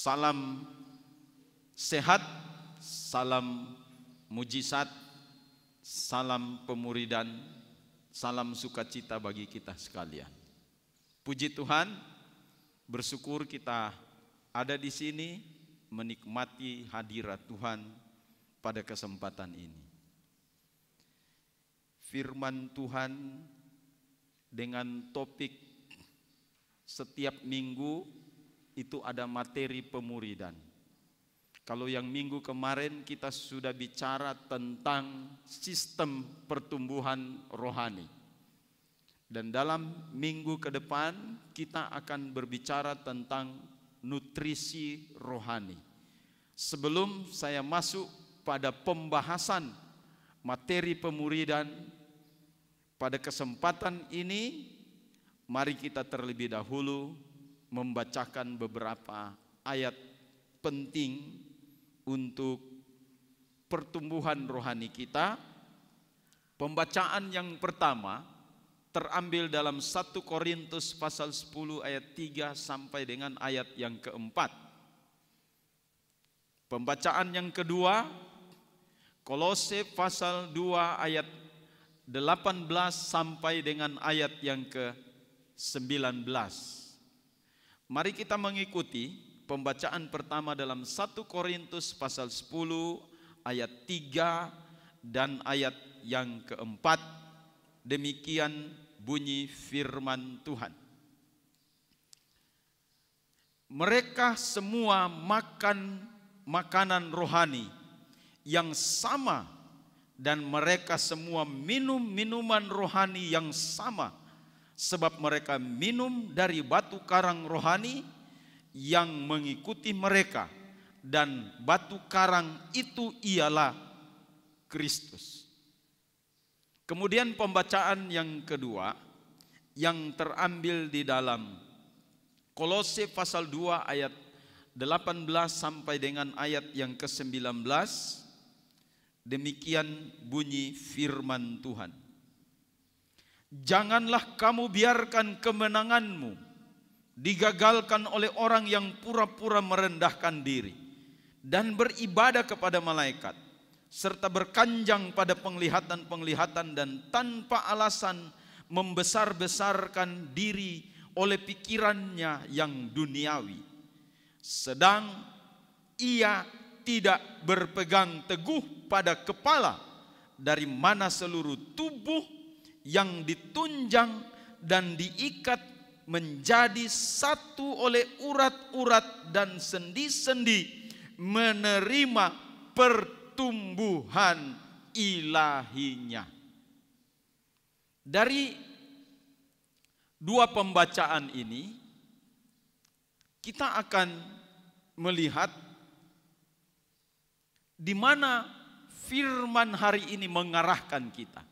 Salam sehat, salam mujizat, salam pemuridan, salam sukacita bagi kita sekalian. Puji Tuhan, bersyukur kita ada di sini menikmati hadirat Tuhan pada kesempatan ini. Firman Tuhan dengan topik setiap minggu itu ada materi pemuridan. Kalau yang minggu kemarin kita sudah bicara tentang sistem pertumbuhan rohani. Dan dalam minggu ke depan kita akan berbicara tentang nutrisi rohani. Sebelum saya masuk pada pembahasan materi pemuridan pada kesempatan ini, mari kita terlebih dahulu membacakan beberapa ayat penting untuk pertumbuhan rohani kita. Pembacaan yang pertama terambil dalam 1 Korintus pasal 10 ayat 3 sampai dengan ayat yang keempat. Pembacaan yang kedua Kolose pasal 2 ayat 18 sampai dengan ayat yang ke-19. Mari kita mengikuti pembacaan pertama dalam 1 Korintus pasal 10 ayat 3 dan ayat yang keempat. Demikian bunyi firman Tuhan. Mereka semua makan makanan rohani yang sama dan mereka semua minum minuman rohani yang sama. Sebab mereka minum dari batu karang rohani yang mengikuti mereka, dan batu karang itu ialah Kristus. Kemudian pembacaan yang kedua yang terambil di dalam Kolose pasal 2 ayat 18 sampai dengan ayat yang ke-19. Demikian bunyi firman Tuhan. Janganlah kamu biarkan kemenanganmu digagalkan oleh orang yang pura-pura merendahkan diri dan beribadah kepada malaikat, serta berkanjang pada penglihatan-penglihatan dan tanpa alasan membesar-besarkan diri oleh pikirannya yang duniawi. Sedang ia tidak berpegang teguh pada kepala, dari mana seluruh tubuh yang ditunjang dan diikat menjadi satu oleh urat-urat dan sendi-sendi menerima pertumbuhan ilahinya. Dari dua pembacaan ini kita akan melihat di mana firman hari ini mengarahkan kita.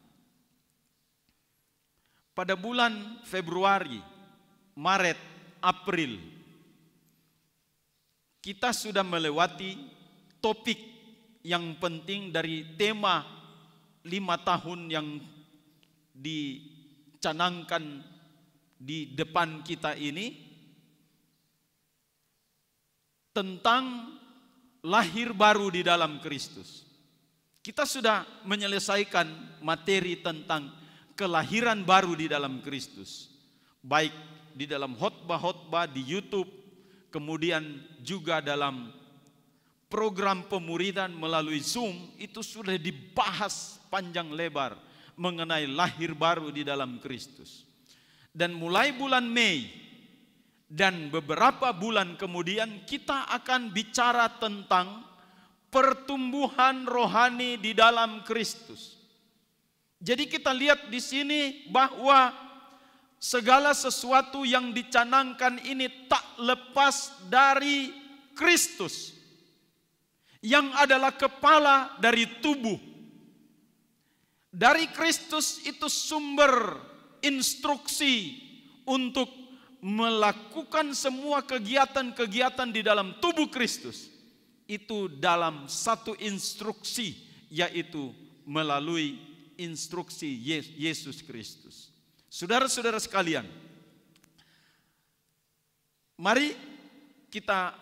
Pada bulan Februari, Maret, April, kita sudah melewati topik yang penting dari tema 5 tahun yang dicanangkan di depan kita ini, tentang lahir baru di dalam Kristus. Kita sudah menyelesaikan materi tentang kelahiran baru di dalam Kristus, baik di dalam khotbah-khotbah di YouTube, kemudian juga dalam program pemuridan melalui Zoom. Itu sudah dibahas panjang lebar mengenai lahir baru di dalam Kristus. Dan mulai bulan Mei dan beberapa bulan kemudian kita akan bicara tentang pertumbuhan rohani di dalam Kristus. Jadi kita lihat di sini bahwa segala sesuatu yang dicanangkan ini tak lepas dari Kristus, yang adalah kepala dari tubuh. Dari Kristus itu sumber instruksi untuk melakukan semua kegiatan-kegiatan di dalam tubuh Kristus. Itu dalam satu instruksi, yaitu melalui instruksi Yesus Kristus. Saudara-saudara sekalian, mari kita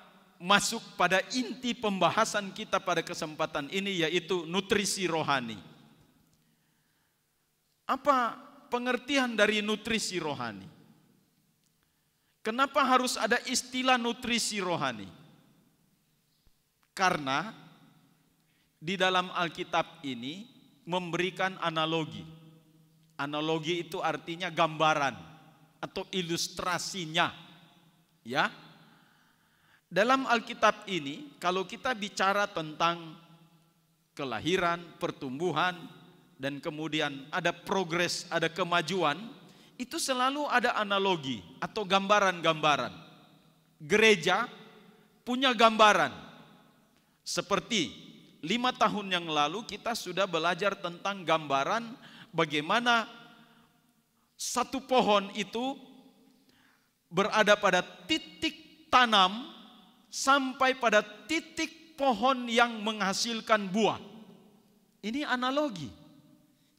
masuk pada inti pembahasan kita pada kesempatan ini, yaitu nutrisi rohani. Apa pengertian dari nutrisi rohani? Kenapa harus ada istilah nutrisi rohani? Karena di dalam Alkitab ini memberikan analogi. Analogi itu artinya gambaran atau ilustrasinya. Ya. Dalam Alkitab ini kalau kita bicara tentang kelahiran, pertumbuhan, dan kemudian ada progres, ada kemajuan, itu selalu ada analogi atau gambaran-gambaran. Gereja punya gambaran. Seperti 5 tahun yang lalu kita sudah belajar tentang gambaran bagaimana satu pohon itu berada pada titik tanam sampai pada titik pohon yang menghasilkan buah. Ini analogi.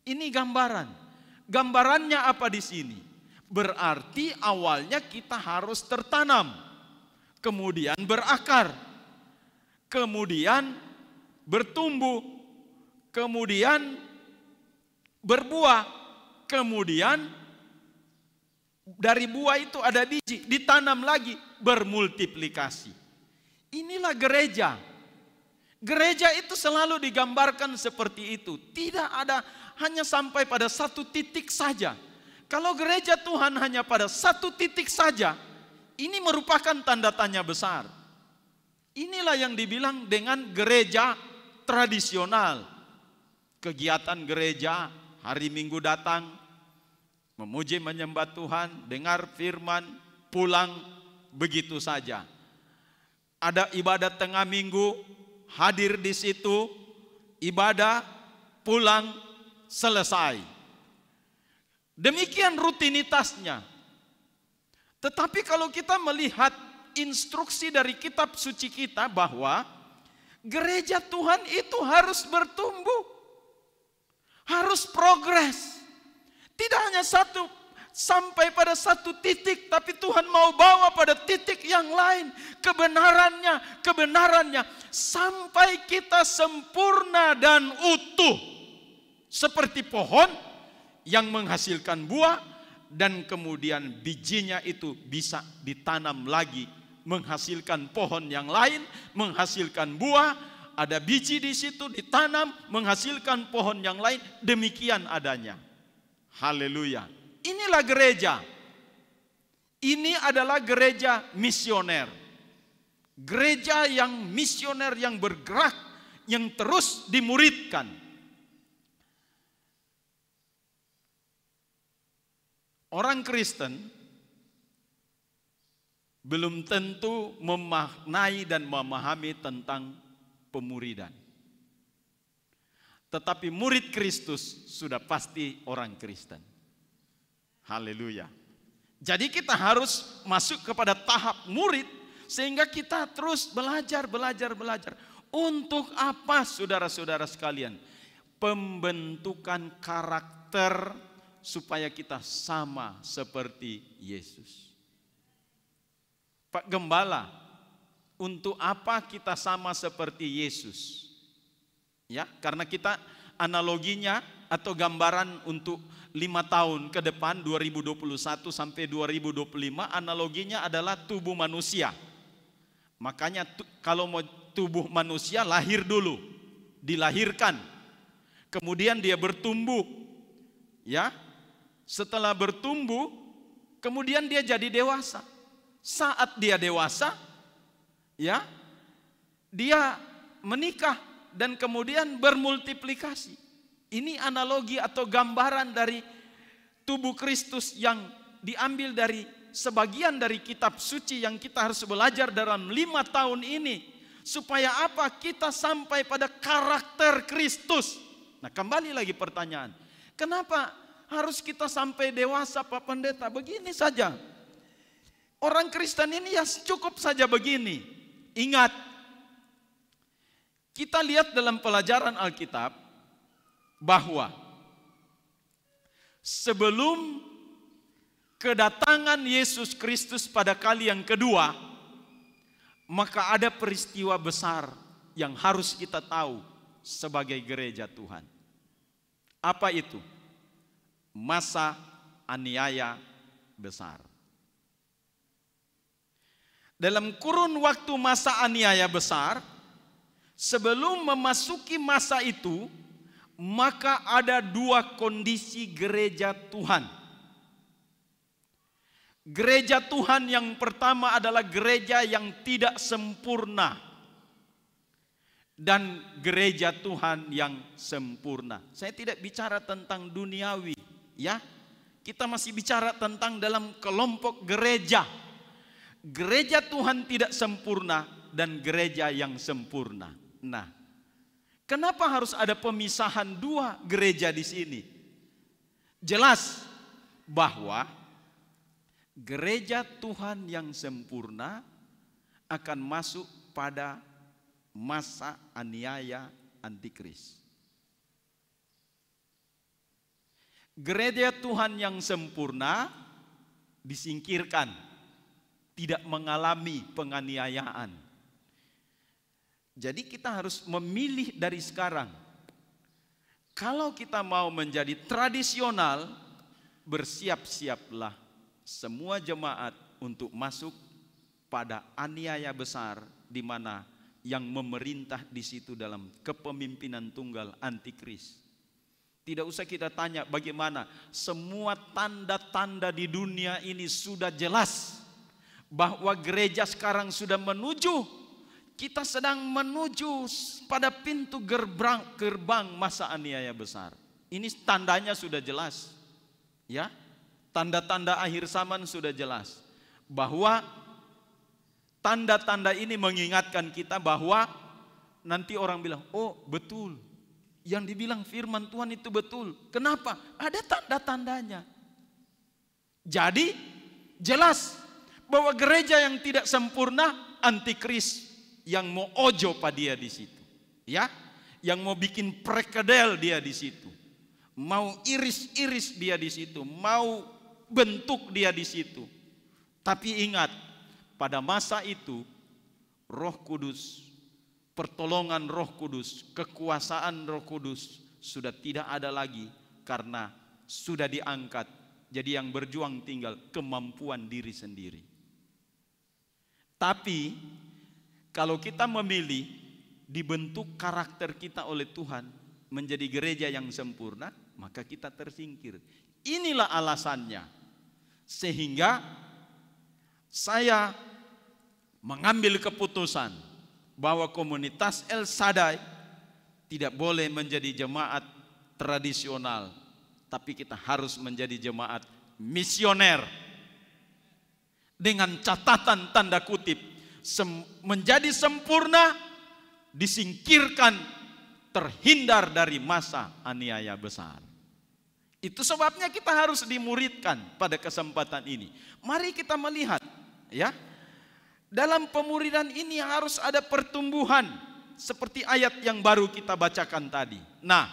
Ini gambaran. Gambarannya apa di sini? Berarti awalnya kita harus tertanam, kemudian berakar, kemudian bertumbuh, kemudian berbuah, kemudian dari buah itu ada biji, ditanam lagi, bermultiplikasi. Inilah gereja. Gereja itu selalu digambarkan seperti itu. Tidak ada hanya sampai pada satu titik saja. Kalau gereja Tuhan hanya pada satu titik saja, ini merupakan tanda tanya besar. Inilah yang dibilang dengan gereja tradisional. Kegiatan gereja, hari Minggu datang, memuji menyembah Tuhan, dengar firman, pulang, begitu saja. Ada ibadat tengah minggu, hadir di situ, ibadah, pulang, selesai. Demikian rutinitasnya. Tetapi kalau kita melihat instruksi dari kitab suci kita bahwa gereja Tuhan itu harus bertumbuh, harus progres. Tidak hanya sampai pada satu titik, tapi Tuhan mau bawa pada titik yang lain. Kebenarannya sampai kita sempurna dan utuh. Seperti pohon yang menghasilkan buah dan kemudian bijinya itu bisa ditanam lagi, menghasilkan pohon yang lain, menghasilkan buah, ada biji di situ ditanam, menghasilkan pohon yang lain, demikian adanya. Haleluya. Inilah gereja. Ini adalah gereja misioner. Gereja yang misioner, yang bergerak, yang terus dimuridkan. Orang Kristen belum tentu memaknai dan memahami tentang pemuridan. Tetapi murid Kristus sudah pasti orang Kristen. Haleluya. Jadi kita harus masuk kepada tahap murid sehingga kita terus belajar. Untuk apa saudara-saudara sekalian? Pembentukan karakter supaya kita sama seperti Yesus. Pak Gembala, untuk apa kita sama seperti Yesus? Ya, karena kita analoginya atau gambaran untuk 5 tahun ke depan 2021 sampai 2025 analoginya adalah tubuh manusia. Makanya kalau mau tubuh manusia lahir dulu, dilahirkan. Kemudian dia bertumbuh. Ya. Setelah bertumbuh, kemudian dia jadi dewasa. Saat dia dewasa, ya, dia menikah dan kemudian bermultiplikasi. Ini analogi atau gambaran dari tubuh Kristus yang diambil dari sebagian dari kitab suci yang kita harus belajar dalam 5 tahun ini. Supaya apa? Kita sampai pada karakter Kristus. Nah, kembali lagi pertanyaan. Kenapa harus kita sampai dewasa, Pak Pendeta? Begini saja. Orang Kristen ini ya cukup saja begini. Ingat, kita lihat dalam pelajaran Alkitab bahwa sebelum kedatangan Yesus Kristus pada kali yang kedua, maka ada peristiwa besar yang harus kita tahu sebagai gereja Tuhan. Apa itu? Masa aniaya besar. Dalam kurun waktu masa aniaya besar, sebelum memasuki masa itu, maka ada dua kondisi gereja Tuhan. Gereja Tuhan yang pertama adalah gereja yang tidak sempurna, dan gereja Tuhan yang sempurna. Saya tidak bicara tentang duniawi, ya. Kita masih bicara tentang dalam kelompok gereja. Gereja Tuhan tidak sempurna dan gereja yang sempurna. Nah, kenapa harus ada pemisahan dua gereja di sini? Jelas bahwa gereja Tuhan yang sempurna akan masuk pada masa aniaya antikris. Gereja Tuhan yang sempurna disingkirkan, tidak mengalami penganiayaan. Jadi kita harus memilih dari sekarang. Kalau kita mau menjadi tradisional, bersiap-siaplah semua jemaat untuk masuk pada aniaya besar, di mana yang memerintah di situ dalam kepemimpinan tunggal antikris. Tidak usah kita tanya bagaimana, semua tanda-tanda di dunia ini sudah jelas bahwa gereja sekarang sudah menuju, kita sedang menuju pada pintu gerbang masa aniaya besar. Ini tandanya sudah jelas, ya. Tanda-tanda akhir zaman sudah jelas, bahwa tanda-tanda ini mengingatkan kita bahwa nanti orang bilang, oh betul, yang dibilang firman Tuhan itu betul. Kenapa? Ada tanda-tandanya. Jadi jelas bahwa gereja yang tidak sempurna, antikris yang mau ojo pada dia di situ, ya, yang mau bikin prekedel dia di situ, mau iris-iris dia di situ, mau bentuk dia di situ. Tapi ingat, pada masa itu Roh Kudus, pertolongan Roh Kudus, kekuasaan Roh Kudus sudah tidak ada lagi, karena sudah diangkat. Jadi yang berjuang tinggal kemampuan diri sendiri. Tapi kalau kita memilih dibentuk karakter kita oleh Tuhan menjadi gereja yang sempurna, maka kita tersingkir. Inilah alasannya sehingga saya mengambil keputusan bahwa komunitas El Shaddai tidak boleh menjadi jemaat tradisional, tapi kita harus menjadi jemaat misioner. Dengan catatan tanda kutip, menjadi sempurna, disingkirkan, terhindar dari masa aniaya besar. Itu sebabnya kita harus dimuridkan pada kesempatan ini. Mari kita melihat, ya, dalam pemuridan ini harus ada pertumbuhan, seperti ayat yang baru kita bacakan tadi. Nah,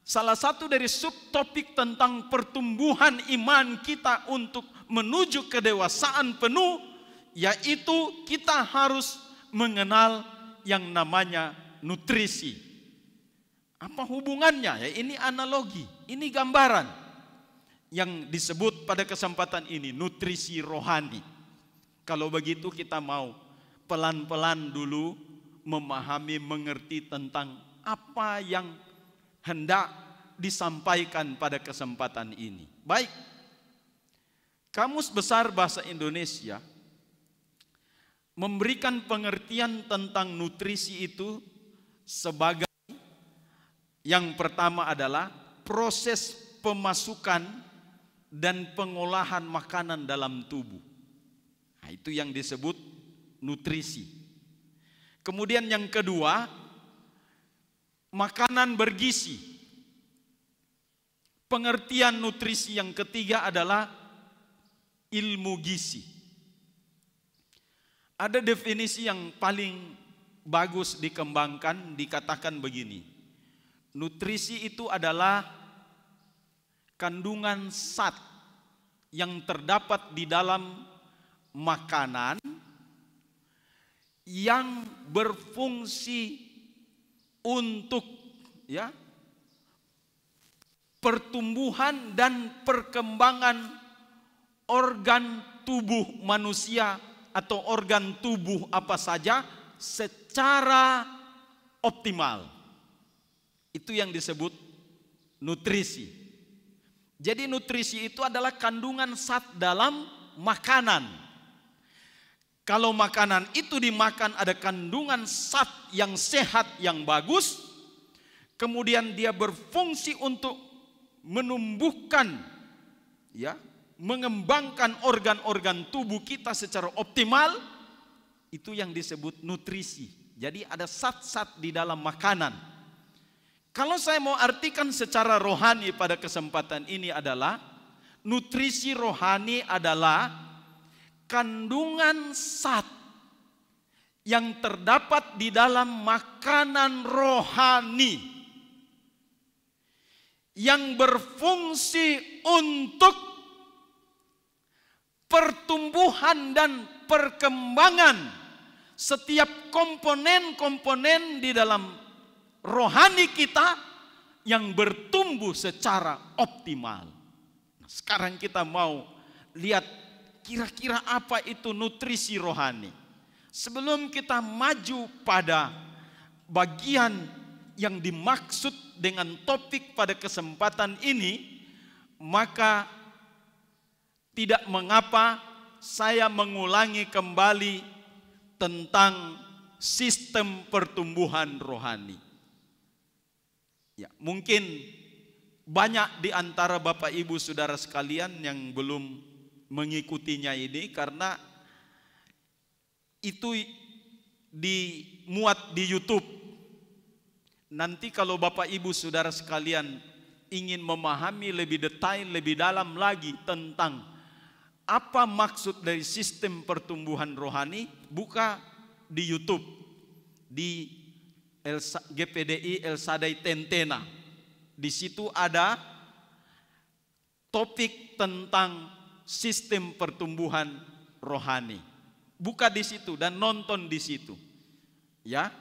salah satu dari subtopik tentang pertumbuhan iman kita untuk menuju kedewasaan penuh, yaitu kita harus mengenal yang namanya nutrisi. Apa hubungannya? Ya, ini analogi, ini gambaran yang disebut pada kesempatan ini nutrisi rohani. Kalau begitu kita mau pelan-pelan dulu memahami, mengerti tentang apa yang hendak disampaikan pada kesempatan ini. Baik, Kamus Besar Bahasa Indonesia memberikan pengertian tentang nutrisi itu sebagai, yang pertama adalah proses pemasukan dan pengolahan makanan dalam tubuh. Nah, itu yang disebut nutrisi. Kemudian yang kedua, makanan bergizi. Pengertian nutrisi yang ketiga adalah ilmu gizi. Ada definisi yang paling bagus dikembangkan, dikatakan begini. Nutrisi itu adalah kandungan zat yang terdapat di dalam makanan yang berfungsi untuk pertumbuhan dan perkembangan organ tubuh manusia atau organ tubuh apa saja secara optimal. Itu yang disebut nutrisi. Jadi nutrisi itu adalah kandungan zat dalam makanan. Kalau makanan itu dimakan ada kandungan zat yang sehat, yang bagus, kemudian dia berfungsi untuk menumbuhkan, mengembangkan organ-organ tubuh kita secara optimal, itu yang disebut nutrisi. Jadi ada zat-zat di dalam makanan. Kalau saya mau artikan secara rohani pada kesempatan ini adalah nutrisi rohani adalah kandungan zat yang terdapat di dalam makanan rohani yang berfungsi untuk pertumbuhan dan perkembangan setiap komponen-komponen di dalam rohani kita yang bertumbuh secara optimal. Nah, sekarang kita mau lihat kira-kira apa itu nutrisi rohani. Sebelum kita maju pada bagian yang dimaksud dengan topik pada kesempatan ini, maka tidak mengapa saya mengulangi kembali tentang sistem pertumbuhan rohani. Ya, mungkin banyak di antara Bapak Ibu Saudara sekalian yang belum mengikutinya ini karena itu dimuat di YouTube. Nanti kalau Bapak Ibu Saudara sekalian ingin memahami lebih detail, lebih dalam lagi tentang apa maksud dari sistem pertumbuhan rohani, buka di YouTube di GPDI El Shaddai Tentena. Di situ ada topik tentang sistem pertumbuhan rohani. Buka di situ dan nonton di situ. Ya.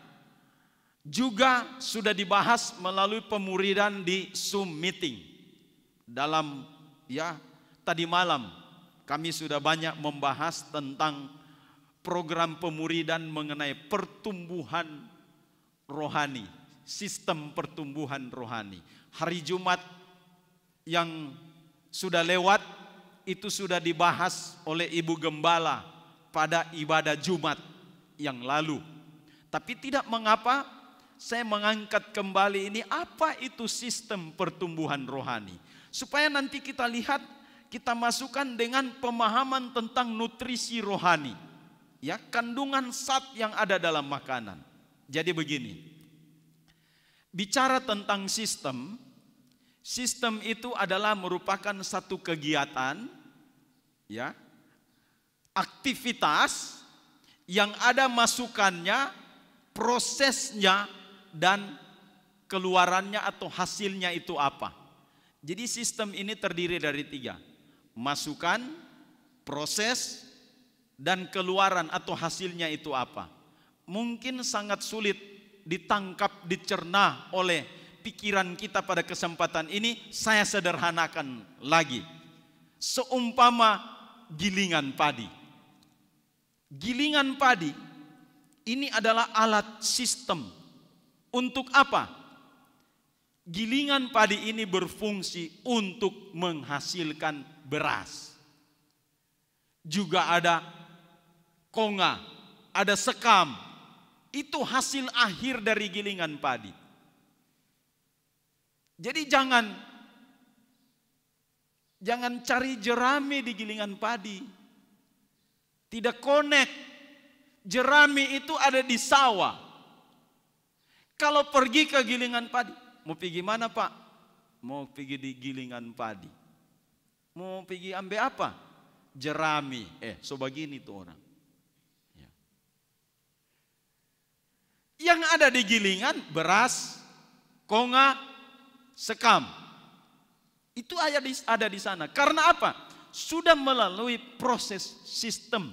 Juga sudah dibahas melalui pemuridan di Zoom meeting. Dalam tadi malam kami sudah banyak membahas tentang program pemuridan mengenai pertumbuhan rohani, sistem pertumbuhan rohani. Hari Jumat yang sudah lewat itu sudah dibahas oleh Ibu Gembala pada ibadah Jumat yang lalu. Tapi tidak mengapa saya mengangkat kembali ini, apa itu sistem pertumbuhan rohani, supaya nanti kita lihat, kita masukkan dengan pemahaman tentang nutrisi rohani, kandungan zat yang ada dalam makanan. Jadi begini, bicara tentang sistem itu adalah merupakan satu kegiatan, aktivitas yang ada masukannya, prosesnya, dan keluarannya atau hasilnya itu apa. Jadi sistem ini terdiri dari 3, masukan, proses, dan keluaran atau hasilnya itu apa. Mungkin sangat sulit ditangkap, dicerna oleh pikiran kita pada kesempatan ini. Saya sederhanakan lagi. Seumpama gilingan padi. Gilingan padi ini adalah alat sistem. Untuk apa? Gilingan padi ini berfungsi untuk menghasilkan beras. Juga ada konga, ada sekam. Itu hasil akhir dari gilingan padi. Jadi jangan cari jerami di gilingan padi. Tidak connect. Jerami itu ada di sawah. Kalau pergi ke gilingan padi, mau pergi mana Pak? Mau pergi di gilingan padi. Mau pergi ambil apa? Jerami. So begini tuh orang. Yang ada di gilingan beras, konga, sekam. Itu ada di sana. Karena apa? Sudah melalui proses sistem,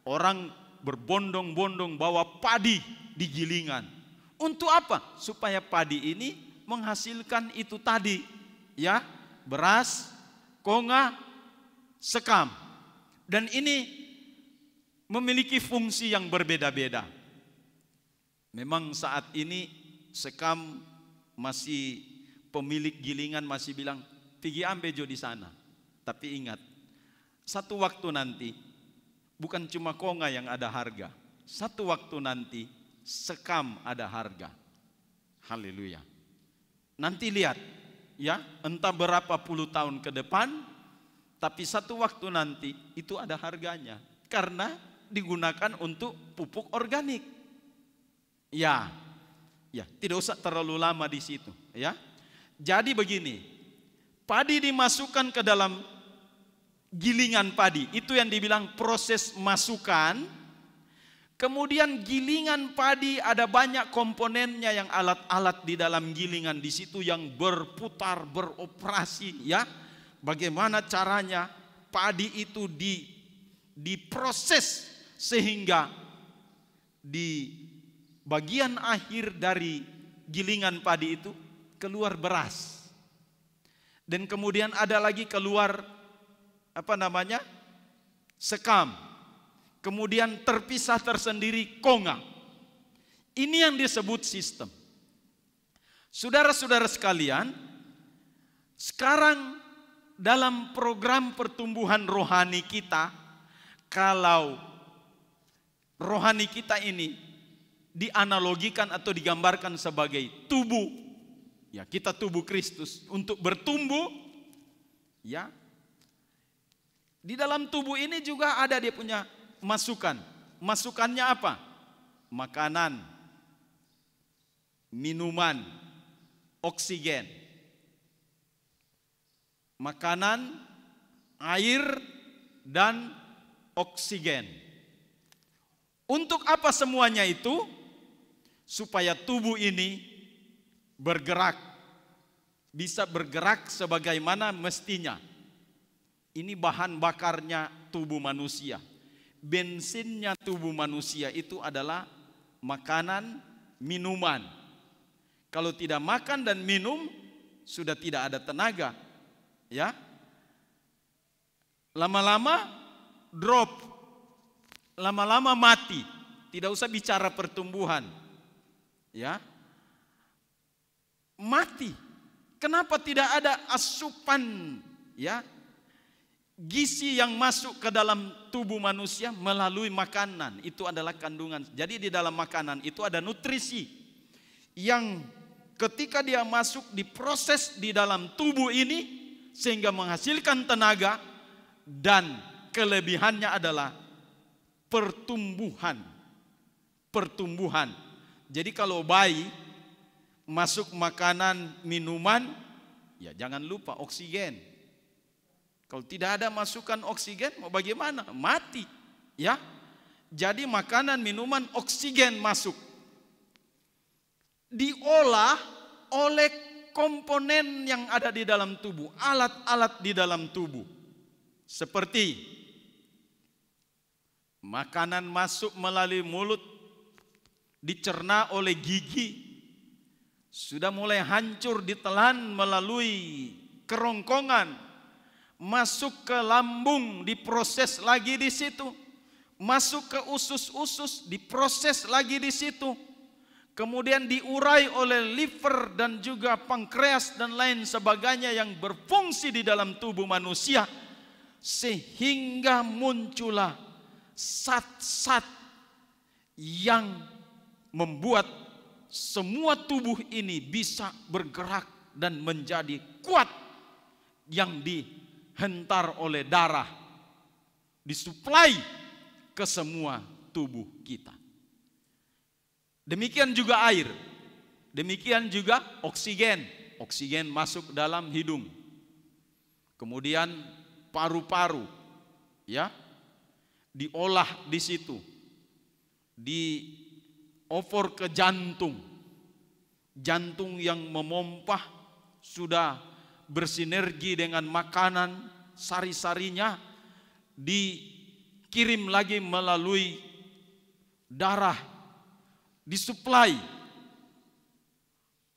Orang berbondong-bondong bawa padi di gilingan. Untuk apa? Supaya padi ini menghasilkan itu tadi, ya, beras, konga, sekam. Dan ini memiliki fungsi yang berbeda-beda. Memang saat ini sekam masih, pemilik gilingan masih bilang, "Pigi ambejo di sana." Tapi ingat, satu waktu nanti bukan cuma konga yang ada harga. Satu waktu nanti sekam ada harga. Haleluya. Nanti lihat, ya, entah berapa puluh tahun ke depan, tapi satu waktu nanti itu ada harganya karena digunakan untuk pupuk organik. Ya, tidak usah terlalu lama di situ, ya. Jadi begini, padi dimasukkan ke dalam gilingan padi, itu yang dibilang proses masukan. Kemudian gilingan padi ada banyak komponennya, yang alat-alat di dalam gilingan di situ yang berputar, beroperasi, ya. Bagaimana caranya padi itu diproses sehingga di bagian akhir dari gilingan padi itu keluar beras. Dan kemudian ada lagi keluar sekam. Kemudian terpisah tersendiri konga. Ini yang disebut sistem. Saudara-saudara sekalian, sekarang dalam program pertumbuhan rohani kita, kalau rohani kita ini dianalogikan atau digambarkan sebagai tubuh, ya, kita tubuh Kristus, untuk bertumbuh, ya. Di dalam tubuh ini juga ada dia punya masukan. Masukannya apa? Makanan, minuman, oksigen. Makanan, air, dan oksigen. Untuk apa semuanya itu? Supaya tubuh ini bergerak, bisa bergerak sebagaimana mestinya. Ini bahan bakarnya tubuh manusia. Bensinnya tubuh manusia itu adalah makanan, minuman. Kalau tidak makan dan minum, sudah tidak ada tenaga, ya. Lama-lama drop, lama-lama mati. Tidak usah bicara pertumbuhan, ya. Mati. Kenapa tidak ada asupan, ya, gizi yang masuk ke dalam tubuh manusia melalui makanan? Itu adalah kandungan. Jadi di dalam makanan itu ada nutrisi yang ketika dia masuk diproses di dalam tubuh ini sehingga menghasilkan tenaga, dan kelebihannya adalah pertumbuhan. Pertumbuhan. Jadi kalau bayi masuk makanan, minuman, ya jangan lupa oksigen. Kalau tidak ada masukan oksigen, mau bagaimana? Mati, ya. Jadi makanan, minuman, oksigen masuk. Diolah oleh komponen yang ada di dalam tubuh, alat-alat di dalam tubuh. Seperti makanan masuk melalui mulut, dicerna oleh gigi, sudah mulai hancur ditelan melalui kerongkongan, masuk ke lambung, diproses lagi di situ, masuk ke usus-usus, diproses lagi di situ, kemudian diurai oleh liver dan juga pankreas dan lain sebagainya yang berfungsi di dalam tubuh manusia, sehingga muncullah zat-zat yang membuat semua tubuh ini bisa bergerak dan menjadi kuat, yang dihentar oleh darah, disuplai ke semua tubuh kita. Demikian juga air, demikian juga oksigen. Oksigen masuk dalam hidung, kemudian paru-paru, ya, diolah di situ, dioper ke jantung. Jantung yang memompah sudah bersinergi dengan makanan, sari-sarinya dikirim lagi melalui darah disuplai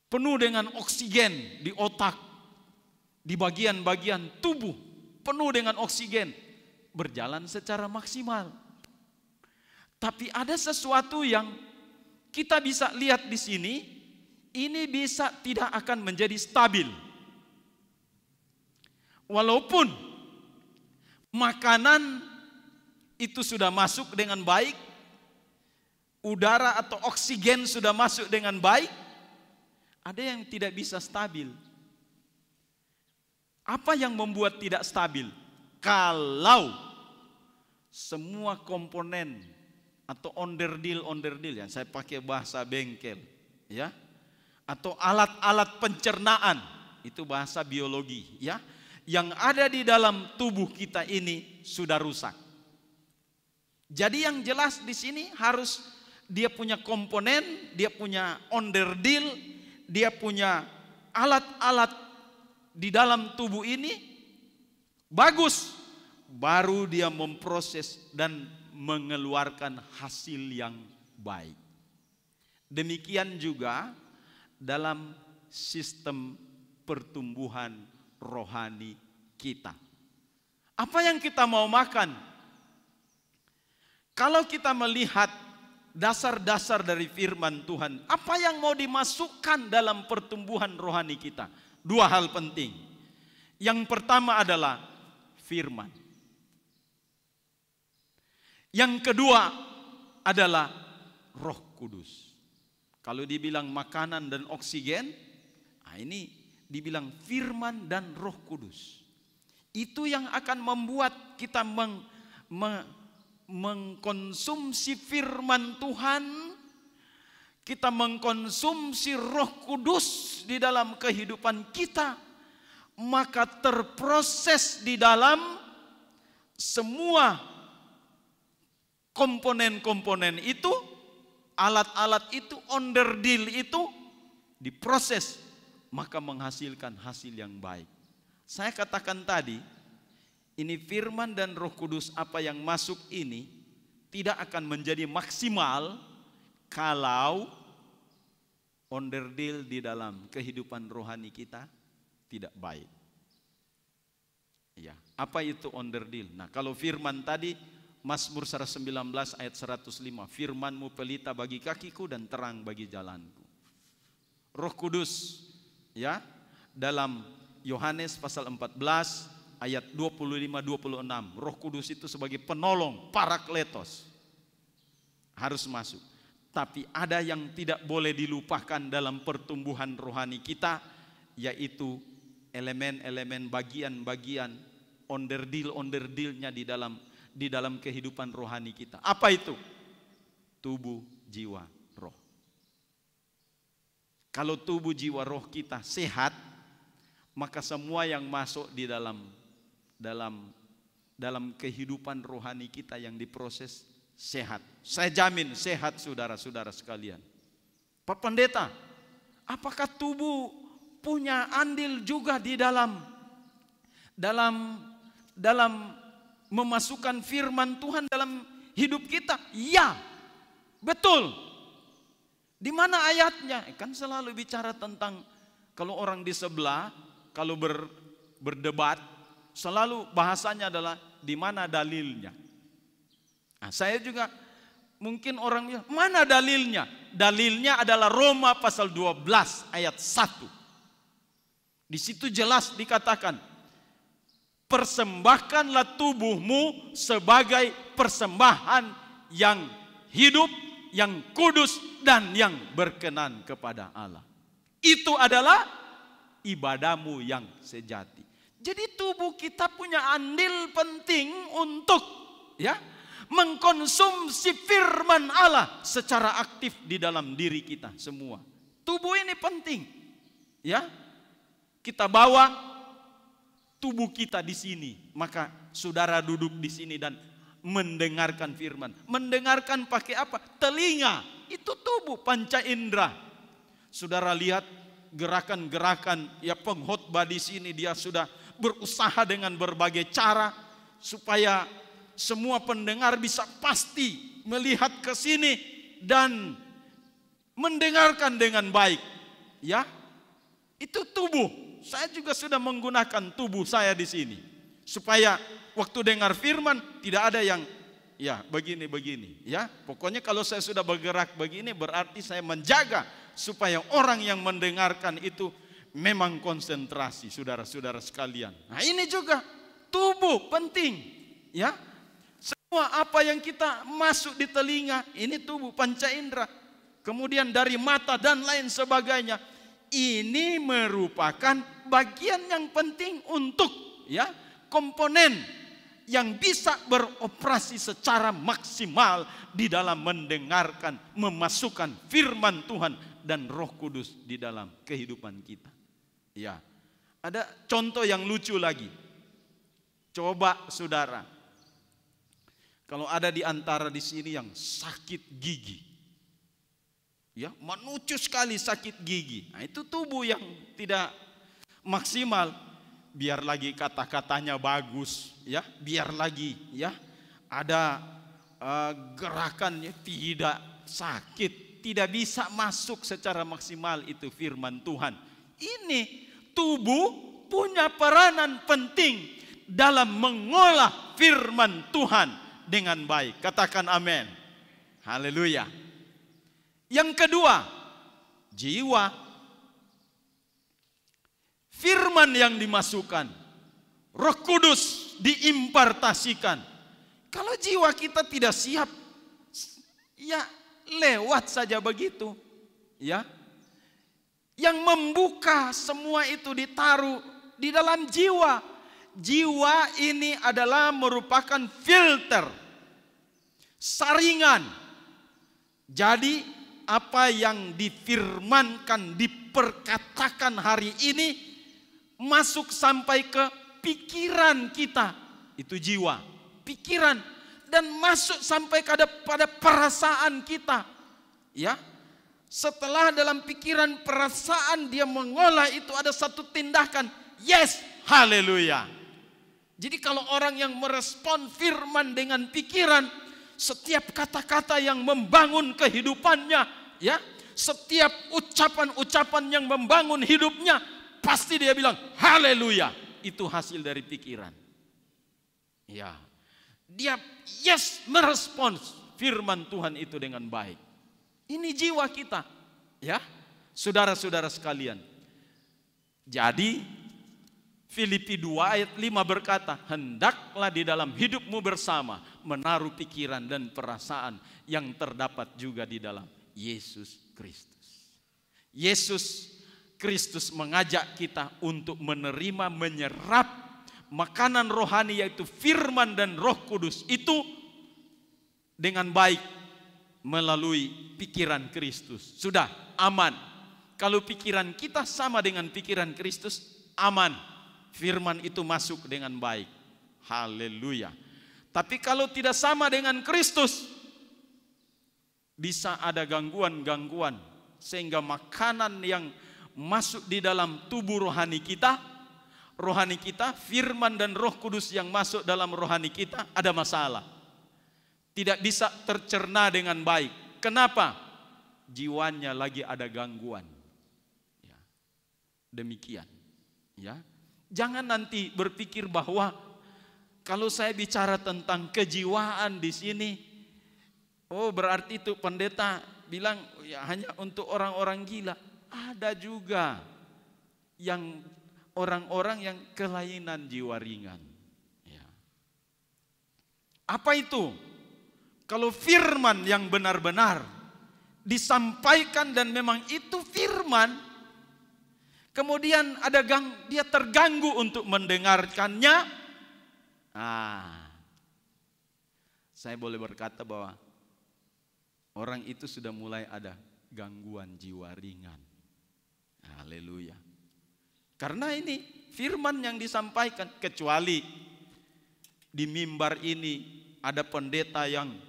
penuh dengan oksigen di otak, di bagian-bagian tubuh penuh dengan oksigen, berjalan secara maksimal. Tapi ada sesuatu yang kita bisa lihat di sini, ini bisa tidak akan menjadi stabil. Walaupun makanan itu sudah masuk dengan baik, udara atau oksigen sudah masuk dengan baik, ada yang tidak bisa stabil. Apa yang membuat tidak stabil? Kalau semua komponen atau onderdil yang saya pakai bahasa bengkel, ya, atau alat-alat pencernaan, itu bahasa biologi, ya, yang ada di dalam tubuh kita ini sudah rusak. Jadi yang jelas di sini harus dia punya komponen, dia punya onderdil, dia punya alat-alat di dalam tubuh ini bagus, baru dia memproses dan mengeluarkan hasil yang baik. Demikian juga dalam sistem pertumbuhan rohani kita. Apa yang kita mau makan? Kalau kita melihat dasar-dasar dari firman Tuhan, apa yang mau dimasukkan dalam pertumbuhan rohani kita? Dua hal penting. Yang pertama adalah firman. Yang kedua adalah Roh Kudus. Kalau dibilang makanan dan oksigen, nah ini dibilang firman dan Roh Kudus. Itu yang akan membuat kita mengkonsumsi firman Tuhan, kita mengkonsumsi Roh Kudus di dalam kehidupan kita, maka terproses di dalam semua komponen-komponen itu, alat-alat itu, onderdil itu diproses, maka menghasilkan hasil yang baik. Saya katakan tadi, ini firman dan Roh Kudus apa yang masuk ini tidak akan menjadi maksimal kalau onderdil di dalam kehidupan rohani kita tidak baik. Ya, apa itu onderdil? Nah, kalau firman tadi Mazmur 119 ayat 105, firman-Mu pelita bagi kakiku dan terang bagi jalanku. Roh Kudus, ya, dalam Yohanes pasal 14 ayat 25-26, Roh Kudus itu sebagai penolong, parakletos, harus masuk. Tapi ada yang tidak boleh dilupakan dalam pertumbuhan rohani kita, yaitu elemen-elemen, bagian-bagian, onderdil-onderdilnya di dalam kehidupan rohani kita. Apa itu? Tubuh, jiwa, roh. Kalau tubuh, jiwa, roh kita sehat, maka semua yang masuk di dalam kehidupan rohani kita yang diproses sehat. Saya jamin sehat, saudara-saudara sekalian. Pak Pendeta, apakah tubuh punya andil juga di dalam memasukkan firman Tuhan dalam hidup kita? Ya, betul. Di mana ayatnya? Kan selalu bicara tentang, kalau orang di sebelah, kalau berdebat, selalu bahasanya adalah di mana dalilnya. Nah, saya juga mungkin orang bilang, mana dalilnya? Dalilnya adalah Roma pasal 12 ayat 1. Di situ jelas dikatakan, persembahkanlah tubuhmu sebagai persembahan yang hidup, yang kudus, dan yang berkenan kepada Allah. Itu adalah ibadahmu yang sejati. Jadi tubuh kita punya andil penting untuk, ya, mengkonsumsi firman Allah secara aktif di dalam diri kita semua. Tubuh ini penting, ya. Kita bawa tubuh kita di sini, maka saudara duduk di sini dan mendengarkan firman. Mendengarkan pakai apa? Telinga. Itu tubuh, panca indera. Saudara lihat gerakan-gerakan, ya, pengkhotbah di sini dia sudah berusaha dengan berbagai cara supaya semua pendengar bisa pasti melihat ke sini dan mendengarkan dengan baik. Ya, itu tubuh. Saya juga sudah menggunakan tubuh saya di sini supaya waktu dengar firman tidak ada yang ya begini-begini. Ya, pokoknya kalau saya sudah bergerak begini berarti saya menjaga supaya orang yang mendengarkan itu memang konsentrasi, saudara-saudara sekalian. Nah, ini juga tubuh penting, ya. Semua apa yang kita masuk di telinga, ini tubuh panca indera. Kemudian dari mata dan lain sebagainya. Ini merupakan bagian yang penting untuk ya komponen yang bisa beroperasi secara maksimal di dalam mendengarkan, memasukkan firman Tuhan dan Roh Kudus di dalam kehidupan kita. Ya, ada contoh yang lucu lagi. Coba saudara, kalau ada di antara di sini yang sakit gigi, ya, menuju sekali sakit gigi. Nah, itu tubuh yang tidak maksimal. Biar lagi kata-katanya bagus, ya, biar lagi ya ada gerakannya tidak sakit, tidak bisa masuk secara maksimal itu firman Tuhan. Ini tubuh punya peranan penting dalam mengolah firman Tuhan dengan baik. Katakan amin. Haleluya. Yang kedua, jiwa. Firman yang dimasukkan, Roh Kudus diimpartasikan. Kalau jiwa kita tidak siap, ya lewat saja begitu. Ya, yang membuka semua itu ditaruh di dalam jiwa. Jiwa ini adalah merupakan filter, saringan. Jadi apa yang difirmankan, diperkatakan hari ini masuk sampai ke pikiran kita, itu jiwa, pikiran, dan masuk sampai pada perasaan kita. Ya, setelah dalam pikiran perasaan dia mengolah itu ada satu tindakan, yes, haleluya. Jadi kalau orang yang merespon firman dengan pikiran, setiap kata-kata yang membangun kehidupannya, ya, setiap ucapan-ucapan yang membangun hidupnya, pasti dia bilang haleluya. Itu hasil dari pikiran. Ya, dia yes merespons firman Tuhan itu dengan baik. Ini jiwa kita, ya, saudara-saudara sekalian. Jadi Filipi 2 ayat 5 berkata, hendaklah di dalam hidupmu bersama menaruh pikiran dan perasaan yang terdapat juga di dalam Yesus Kristus. Yesus Kristus mengajak kita untuk menerima, menyerap makanan rohani yaitu firman dan Roh Kudus itu dengan baik melalui pikiran Kristus. Sudah aman. Kalau pikiran kita sama dengan pikiran Kristus, aman. Firman itu masuk dengan baik. Haleluya. Tapi kalau tidak sama dengan Kristus, bisa ada gangguan-gangguan sehingga makanan yang masuk di dalam tubuh rohani kita, firman dan Roh Kudus yang masuk dalam rohani kita ada masalah. Tidak bisa tercerna dengan baik. Kenapa? Jiwanya lagi ada gangguan. Ya. Demikian. Ya. Jangan nanti berpikir bahwa kalau saya bicara tentang kejiwaan di sini, oh berarti itu pendeta bilang ya hanya untuk orang-orang gila. Ada juga yang orang-orang yang kelainan jiwa ringan. Ya. Apa itu? Kalau firman yang benar-benar disampaikan dan memang itu firman, kemudian dia terganggu untuk mendengarkannya. Saya boleh berkata bahwa orang itu sudah mulai ada gangguan jiwa ringan. Haleluya. Karena ini firman yang disampaikan, kecuali di mimbar ini ada pendeta yang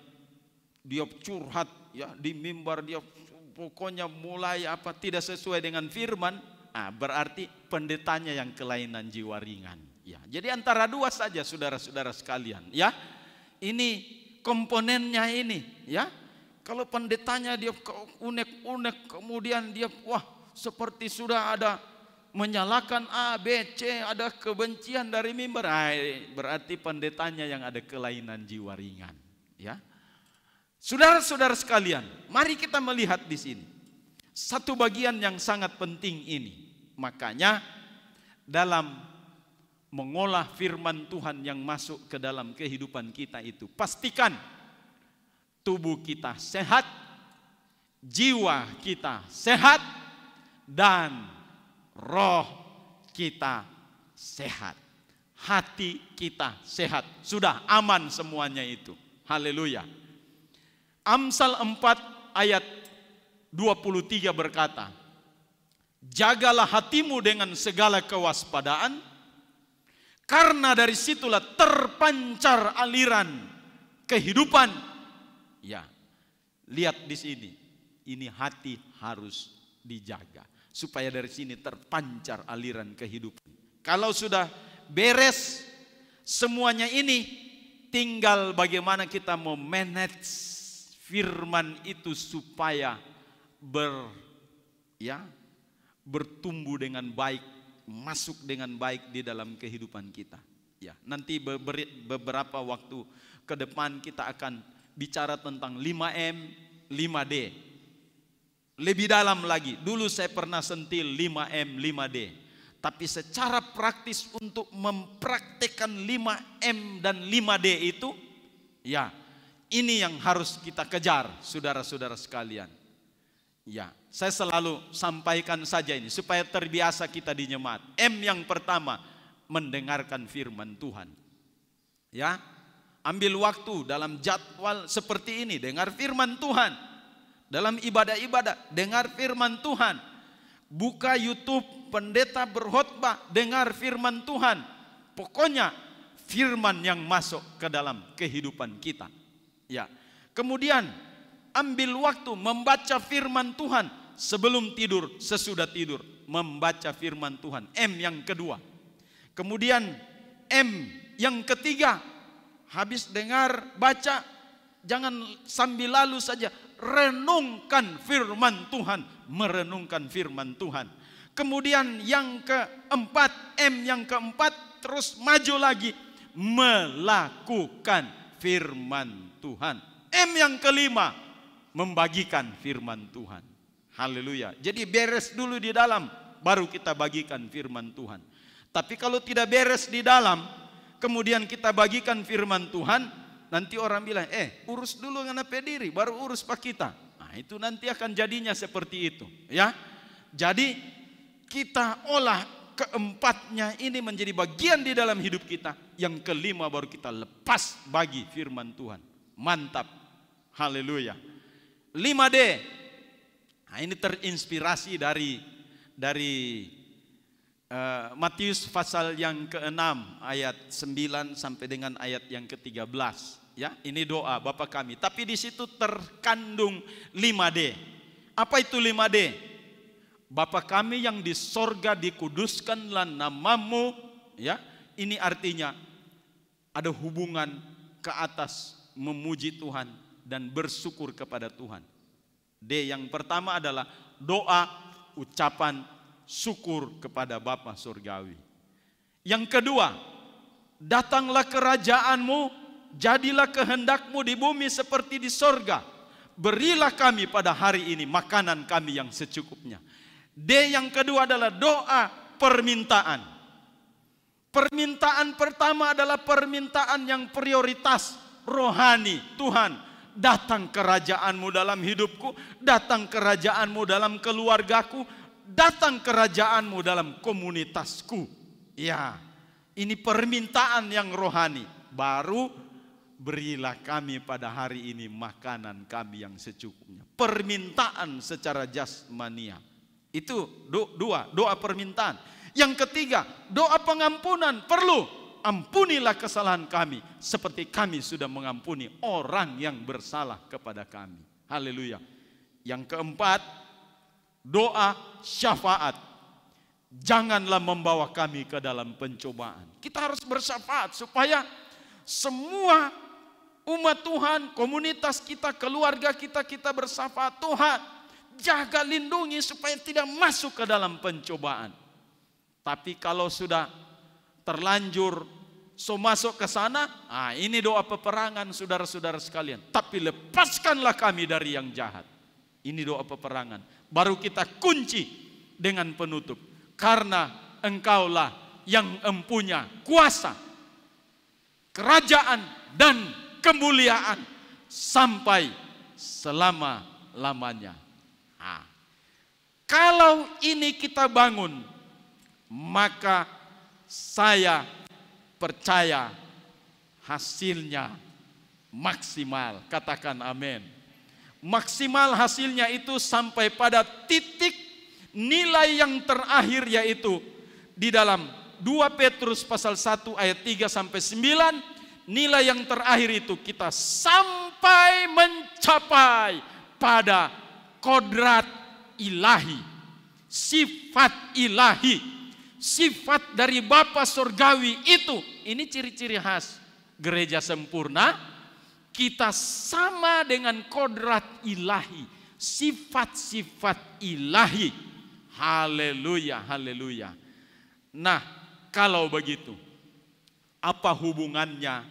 dia curhat ya di mimbar, dia pokoknya mulai tidak sesuai dengan firman, berarti pendetanya yang kelainan jiwa ringan. Ya, jadi antara dua saja saudara-saudara sekalian, ya. Ini komponennya ini, ya. Kalau pendetanya dia unek-unek, kemudian dia wah seperti sudah ada menyalakan A, B, C, ada kebencian dari mimbar, berarti pendetanya yang ada kelainan jiwa ringan, ya. Saudara-saudara sekalian, mari kita melihat di sini satu bagian yang sangat penting ini. Makanya dalam mengolah firman Tuhan yang masuk ke dalam kehidupan kita itu, pastikan tubuh kita sehat, jiwa kita sehat, dan roh kita sehat. Hati kita sehat. Sudah aman semuanya itu. Haleluya. Amsal 4 ayat 23 berkata, jagalah hatimu dengan segala kewaspadaan, karena dari situlah terpancar aliran kehidupan. Ya, lihat di sini, ini hati harus dijaga supaya dari sini terpancar aliran kehidupan. Kalau sudah beres semuanya ini, tinggal bagaimana kita mau manage firman itu supaya bertumbuh dengan baik, masuk dengan baik di dalam kehidupan kita. Ya, nanti beberapa waktu ke depan kita akan bicara tentang 5M, 5D. Lebih dalam lagi. Dulu saya pernah sentil 5M, 5D. Tapi secara praktis untuk mempraktekkan 5M dan 5D itu, ya, ini yang harus kita kejar, saudara-saudara sekalian. Ya, saya selalu sampaikan saja ini supaya terbiasa kita di jemaat. M yang pertama, mendengarkan firman Tuhan. Ya, ambil waktu dalam jadwal seperti ini, dengar firman Tuhan. Dalam ibadah-ibadah, dengar firman Tuhan. Buka YouTube pendeta berkhotbah, dengar firman Tuhan. Pokoknya firman yang masuk ke dalam kehidupan kita. Ya. Kemudian ambil waktu membaca firman Tuhan sebelum tidur, sesudah tidur, membaca firman Tuhan. M yang kedua. Kemudian M yang ketiga, habis dengar, baca, jangan sambil lalu saja, renungkan firman Tuhan, merenungkan firman Tuhan. Kemudian yang keempat, M yang keempat, terus maju lagi, melakukan firman Tuhan. M yang kelima, membagikan firman Tuhan. Haleluya. Jadi beres dulu di dalam, baru kita bagikan firman Tuhan. Tapi kalau tidak beres di dalam, kemudian kita bagikan firman Tuhan, nanti orang bilang, urus dulu dengan diri, baru urus pak kita. Nah, itu nanti akan jadinya seperti itu, ya. Jadi kita olah keempatnya ini menjadi bagian di dalam hidup kita. Yang kelima baru kita lepas bagi firman Tuhan. Mantap. Haleluya. 5D. Nah, ini terinspirasi dari Matius pasal yang ke-6 ayat 9 sampai dengan ayat yang ke-13. Ya, ini doa Bapa kami. Tapi di situ terkandung 5D. Apa itu 5D? Bapa kami yang di sorga, dikuduskanlah namamu. Ya, ini artinya ada hubungan ke atas, memuji Tuhan dan bersyukur kepada Tuhan. D yang pertama adalah doa, ucapan syukur kepada Bapa surgawi. Yang kedua, datanglah kerajaanmu, jadilah kehendakmu di bumi seperti di sorga. Berilah kami pada hari ini makanan kami yang secukupnya. D yang kedua adalah doa permintaan. Permintaan pertama adalah permintaan yang prioritas rohani. Tuhan, datang kerajaanmu dalam hidupku, datang kerajaanmu dalam keluargaku, datang kerajaanmu dalam komunitasku. Ya, ini permintaan yang rohani. Baru berilah kami pada hari ini makanan kami yang secukupnya. Permintaan secara jasmania. Itu doa permintaan. Yang ketiga, doa pengampunan. Perlu, ampunilah kesalahan kami seperti kami sudah mengampuni orang yang bersalah kepada kami. Haleluya. Yang keempat, doa syafaat. Janganlah membawa kami ke dalam pencobaan. Kita harus bersyafaat supaya semua umat Tuhan, komunitas kita, keluarga kita, kita bersapa, Tuhan jaga lindungi supaya tidak masuk ke dalam pencobaan. Tapi kalau sudah terlanjur masuk ke sana, ini doa peperangan saudara-saudara sekalian. Tapi lepaskanlah kami dari yang jahat. Ini doa peperangan. Baru kita kunci dengan penutup. Karena engkaulah yang empunya kuasa, kerajaan dan kemuliaan sampai selama-lamanya. Kalau ini kita bangun, maka saya percaya hasilnya maksimal. Katakan amin. Maksimal hasilnya itu sampai pada titik nilai yang terakhir, yaitu di dalam 2 Petrus pasal 1 ayat 3 sampai 9. Nilai yang terakhir itu kita sampai mencapai pada kodrat ilahi, sifat ilahi, sifat dari Bapa Surgawi itu. Ini ciri-ciri khas gereja sempurna. Kita sama dengan kodrat ilahi, sifat-sifat ilahi. Haleluya, haleluya. Nah, kalau begitu, apa hubungannya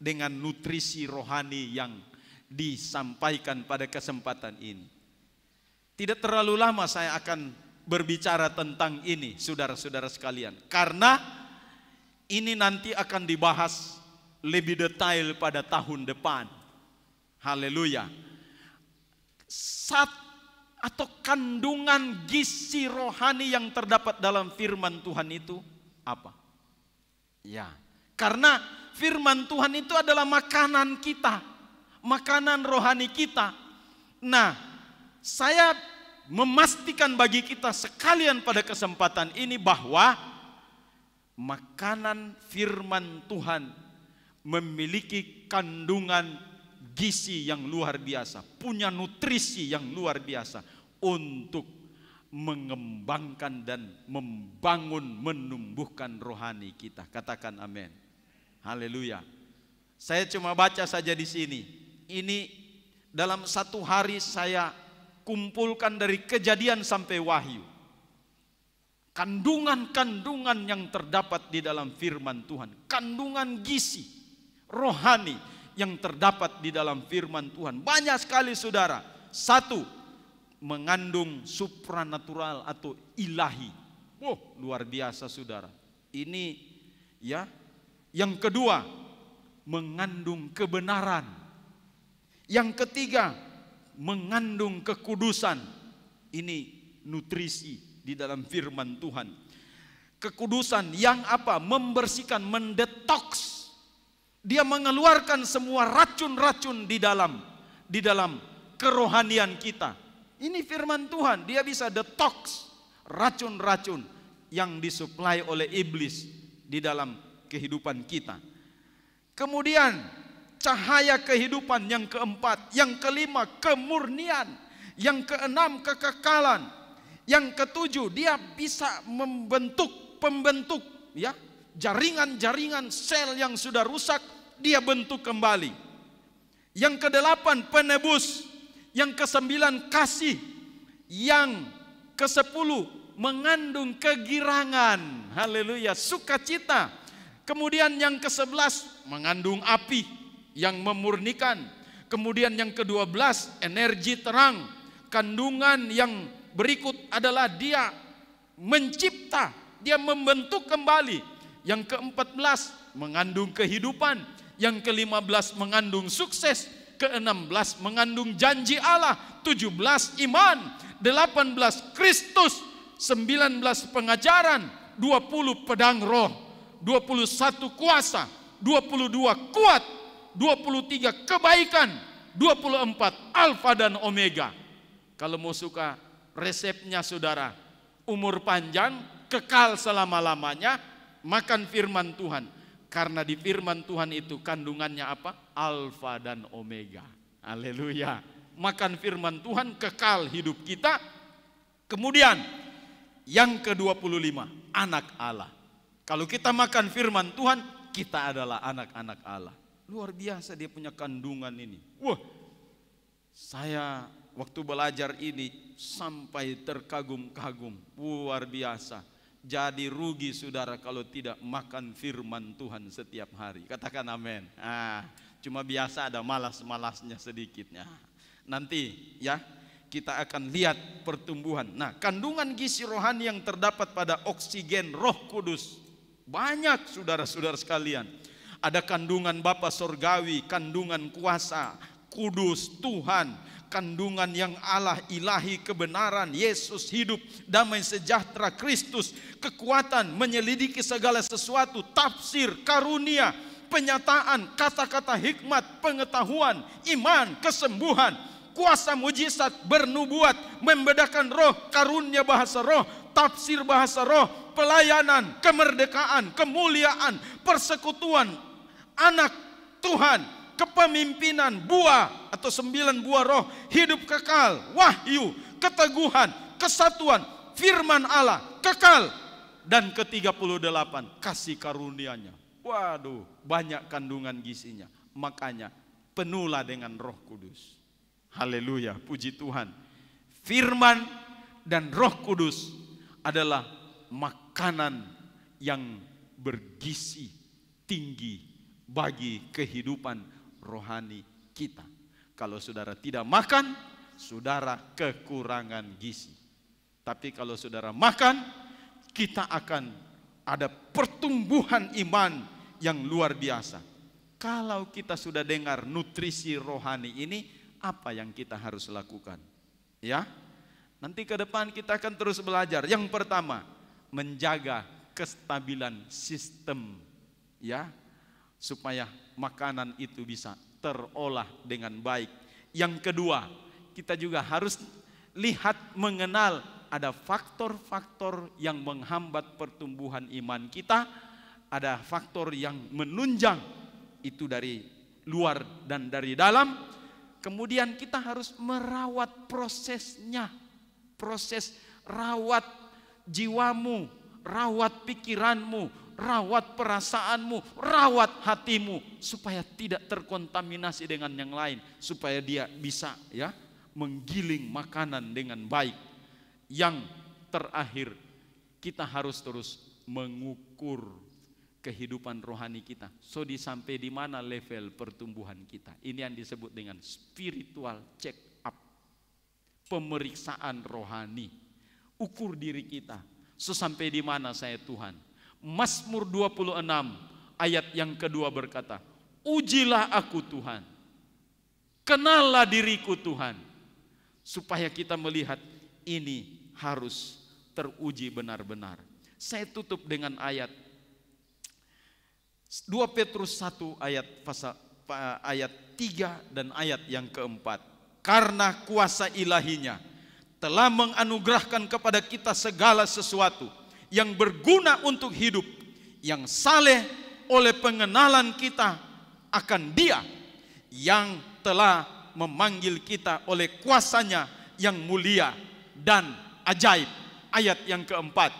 dengan nutrisi rohani yang disampaikan pada kesempatan ini? Tidak terlalu lama saya akan berbicara tentang ini, saudara-saudara sekalian. Karena ini nanti akan dibahas lebih detail pada tahun depan. Haleluya. Atau kandungan gizi rohani yang terdapat dalam firman Tuhan itu apa? Ya, karena firman Tuhan itu adalah makanan kita, makanan rohani kita. Nah, saya memastikan bagi kita sekalian pada kesempatan ini bahwa makanan firman Tuhan memiliki kandungan gizi yang luar biasa, punya nutrisi yang luar biasa untuk mengembangkan dan membangun, menumbuhkan rohani kita. Katakan amin. Haleluya. Saya cuma baca saja di sini. Ini dalam satu hari saya kumpulkan dari Kejadian sampai Wahyu. Kandungan-kandungan yang terdapat di dalam firman Tuhan, kandungan gizi rohani yang terdapat di dalam firman Tuhan banyak sekali, saudara. Satu, mengandung supranatural atau ilahi. Luar biasa, saudara. Ini ya. Yang kedua, mengandung kebenaran. Yang ketiga, mengandung kekudusan. Ini nutrisi di dalam firman Tuhan. Kekudusan yang apa? Membersihkan, mendetoks. Dia mengeluarkan semua racun-racun di dalam kerohanian kita. Ini firman Tuhan, dia bisa detoks racun-racun yang disuplai oleh iblis di dalam kehidupan kita. Kemudian cahaya kehidupan yang keempat, yang kelima kemurnian, yang keenam kekekalan, yang ketujuh dia bisa pembentuk ya, jaringan-jaringan sel yang sudah rusak, dia bentuk kembali. Yang kedelapan penebus, yang kesembilan kasih, yang kesepuluh mengandung kegirangan, haleluya, sukacita. Kemudian yang ke-11 mengandung api yang memurnikan. Kemudian yang ke-12 energi terang. Kandungan yang berikut adalah dia mencipta, dia membentuk kembali. Yang ke-14 mengandung kehidupan. Yang ke-15 mengandung sukses. Ke-16 mengandung janji Allah. 17 iman. 18 Kristus. 19 pengajaran. 20 pedang roh. 21 kuasa. 22 kuat. 23 kebaikan. 24 alfa dan omega. Kalau mau suka resepnya, saudara, umur panjang, kekal selama-lamanya, makan firman Tuhan. Karena di firman Tuhan itu kandungannya apa? Alfa dan omega. Haleluya. Makan firman Tuhan, kekal hidup kita. Kemudian yang ke-25, anak Allah. Kalau kita makan firman Tuhan, kita adalah anak-anak Allah. Luar biasa dia punya kandungan ini. Wah, saya waktu belajar ini sampai terkagum-kagum. Luar biasa. Jadi rugi saudara kalau tidak makan firman Tuhan setiap hari. Katakan amin. Cuma biasa ada malas-malasnya sedikitnya. Nanti ya kita akan lihat pertumbuhan. Nah, kandungan gizi rohani yang terdapat pada oksigen Roh Kudus banyak saudara-saudara sekalian. Ada kandungan Bapa Sorgawi, kandungan kuasa, kudus, Tuhan, kandungan yang Allah, ilahi, kebenaran, Yesus hidup, damai sejahtera, Kristus, kekuatan, menyelidiki segala sesuatu, tafsir, karunia, penyataan, kata-kata hikmat, pengetahuan, iman, kesembuhan, kuasa mujizat, bernubuat, membedakan roh, karunia bahasa roh, tafsir bahasa roh, pelayanan, kemerdekaan, kemuliaan, persekutuan, anak Tuhan, kepemimpinan, buah atau 9 buah roh, hidup kekal, wahyu, keteguhan, kesatuan, firman Allah, kekal, dan ke-38 kasih karunia-Nya. Waduh, banyak kandungan gizinya. Makanya penuhlah dengan Roh Kudus. Haleluya, puji Tuhan. Firman dan Roh Kudus adalah makanan yang bergizi tinggi bagi kehidupan rohani kita. Kalau saudara tidak makan, saudara kekurangan gizi. Tapi kalau saudara makan, kita akan ada pertumbuhan iman yang luar biasa. Kalau kita sudah dengar nutrisi rohani ini, apa yang kita harus lakukan? Ya, nanti ke depan kita akan terus belajar. Yang pertama, menjaga kestabilan sistem, ya, supaya makanan itu bisa terolah dengan baik. Yang kedua, kita juga harus lihat, mengenal ada faktor-faktor yang menghambat pertumbuhan iman kita, ada faktor yang menunjang, itu dari luar dan dari dalam. Kemudian kita harus merawat prosesnya, proses rawat jiwamu, rawat pikiranmu, rawat perasaanmu, rawat hatimu, supaya tidak terkontaminasi dengan yang lain, supaya dia bisa ya menggiling makanan dengan baik. Yang terakhir, kita harus terus mengukur kehidupan rohani kita. So sampai di mana level pertumbuhan kita. Ini yang disebut dengan spiritual check up, pemeriksaan rohani. Ukur diri kita. So sampai di mana saya Tuhan. Mazmur 26 ayat yang kedua berkata, ujilah aku Tuhan, kenallah diriku Tuhan, supaya kita melihat ini harus teruji benar-benar. Saya tutup dengan ayat 2 Petrus 1 ayat 3 dan ayat yang keempat. Karena kuasa ilahinya telah menganugerahkan kepada kita segala sesuatu yang berguna untuk hidup, yang saleh oleh pengenalan kita akan Dia yang telah memanggil kita oleh kuasanya yang mulia dan ajaib. Ayat yang keempat,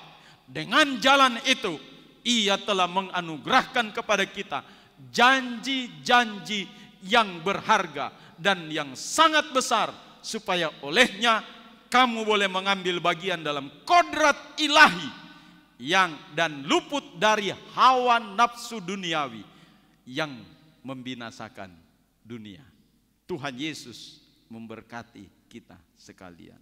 dengan jalan itu Ia telah menganugerahkan kepada kita janji-janji yang berharga dan yang sangat besar, supaya olehnya kamu boleh mengambil bagian dalam kodrat ilahi yang dan luput dari hawa nafsu duniawi yang membinasakan dunia. Tuhan Yesus memberkati kita sekalian.